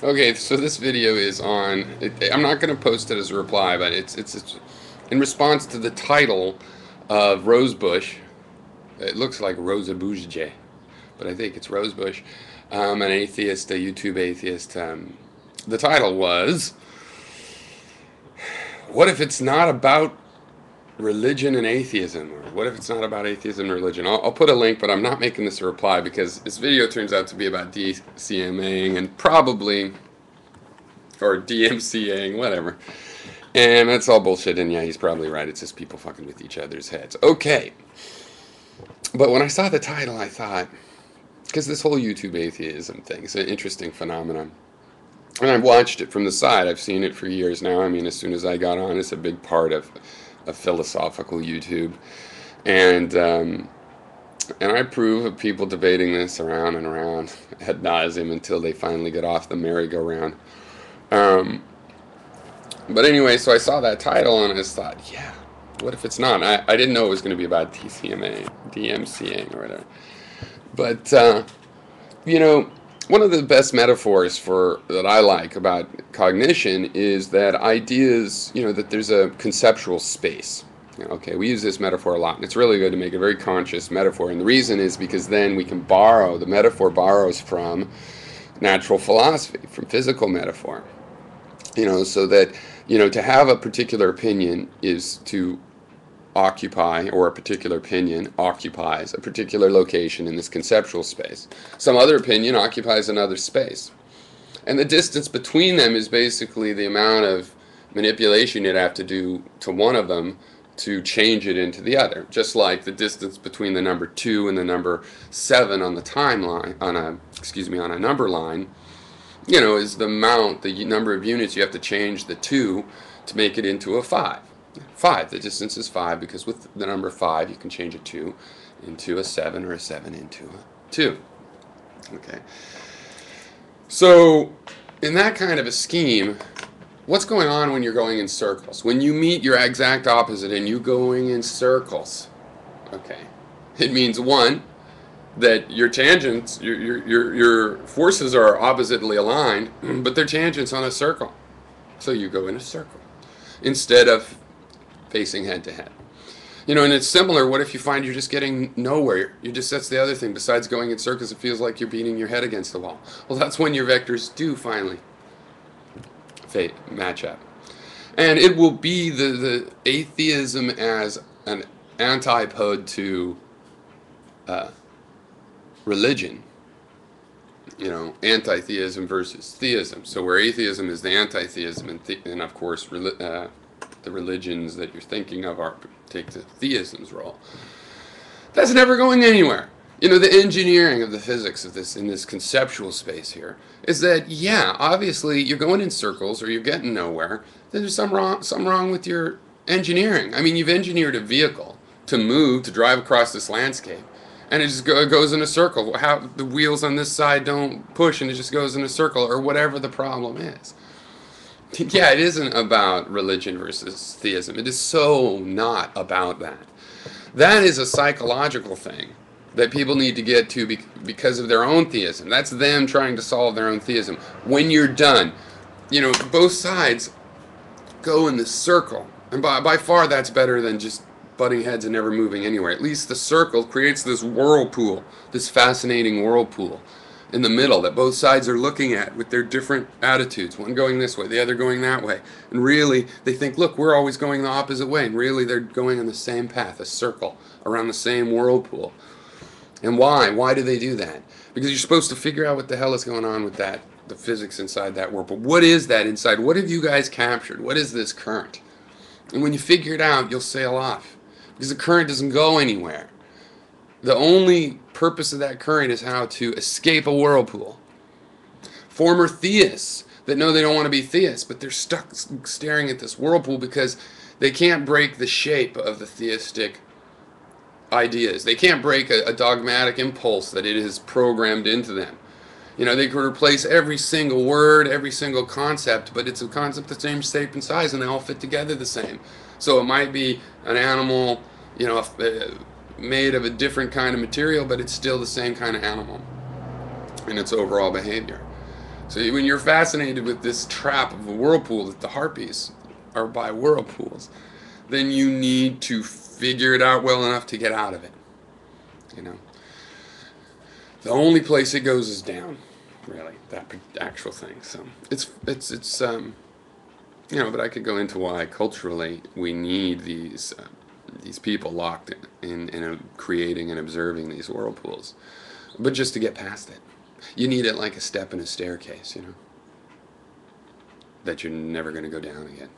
Okay, so this video is on. I'm not going to post it as a reply, but it's in response to the title of Rosebush. It looks like Rosa Bougie, but I think it's Rosebush, an atheist, a YouTube atheist. The title was, "What if it's not about religion and atheism?" Or what if it's not about atheism and religion? I'll put a link, but I'm not making this a reply because this video turns out to be about DCMAing and probably or DMCAing, whatever. And that's all bullshit, and yeah, he's probably right. It's just people fucking with each other's heads. Okay. But when I saw the title, I thought, because this whole YouTube atheism thing is an interesting phenomenon. And I've watched it from the side. I've seen it for years now. I mean, as soon as I got on, it's a big part of philosophical YouTube. And I approve of people debating this around and around ad nauseum until they finally get off the merry-go-round. Um, But anyway, so I saw that title and I just thought, yeah, what if it's not? I didn't know it was going to be about DCMA, DMCA, or whatever. But, you know, one of the best metaphors for that I like about cognition is that ideas, that there's a conceptual space. Okay, we use this metaphor a lot, and it's really good to make a very conscious metaphor. And the reason is because then we can the metaphor borrows from natural philosophy, from physical metaphor. So that, to have a particular opinion is to occupy, or a particular opinion occupies a particular location in this conceptual space. Some other opinion occupies another space. And the distance between them is basically the amount of manipulation you'd have to do to one of them to change it into the other. Just like the distance between the number 2 and the number 7 on the timeline, on a number line, is the number of units you have to change the 2 to make it into a 5. 5, the distance is 5 because with the number 5 you can change a 2 into a 7 or a 7 into a 2. Okay. So, in that kind of a scheme, what's going on when you're going in circles? When you meet your exact opposite and you're going in circles, okay, it means one, that your tangents, your forces are oppositely aligned, but they're tangents on a circle. So you go in a circle instead of facing head to head. And it's similar. What if you find you're just getting nowhere? That's the other thing. Besides going in circles, it feels like you're beating your head against the wall. Well, that's when your vectors do finally match up. And it will be the atheism as an antipode to religion, antitheism versus theism. So where atheism is the antitheism, and of course the religions that you're thinking of take the theism's role. That's never going anywhere. The engineering of the physics of this in this conceptual space here is that, yeah, obviously you're going in circles or you're getting nowhere. There's something wrong with your engineering. I mean, you've engineered a vehicle to drive across this landscape, and it just goes in a circle. How the wheels on this side don't push, and it just goes in a circle, or whatever the problem is. Yeah, it isn't about religion versus theism. It is so not about that. That is a psychological thing that people need to get to because of their own theism. That's them trying to solve their own theism. When you're done, both sides go in this circle. And by far that's better than just butting heads and never moving anywhere. At least the circle creates this whirlpool, this fascinating whirlpool in the middle that both sides are looking at with their different attitudes, one going this way, the other going that way. And really, they think, look, we're always going the opposite way. And really, they're going on the same path, a circle, around the same whirlpool. And why? Why do they do that? Because you're supposed to figure out what the hell is going on with that, the physics inside that whirlpool. What is that inside? What have you guys captured? What is this current? And when you figure it out, you'll sail off. Because the current doesn't go anywhere. The only purpose of that current is how to escape a whirlpool. Former theists that know they don't want to be theists, but they're stuck staring at this whirlpool because they can't break the shape of the theistic ideas. They can't break a dogmatic impulse that it is programmed into them. They could replace every single word, every single concept, but it's a concept the same shape and size, and they all fit together the same. So it might be an animal, made of a different kind of material, but it's still the same kind of animal in its overall behavior. So when you're fascinated with this trap of a whirlpool that the harpies are by whirlpools, then you need to figure it out well enough to get out of it. You know, the only place it goes is down, really, that actual thing. So it's you know, but I could go into why culturally we need these people locked in creating and observing these whirlpools, but just to get past it, you need it like a step in a staircase, you know, that you're never going to go down again.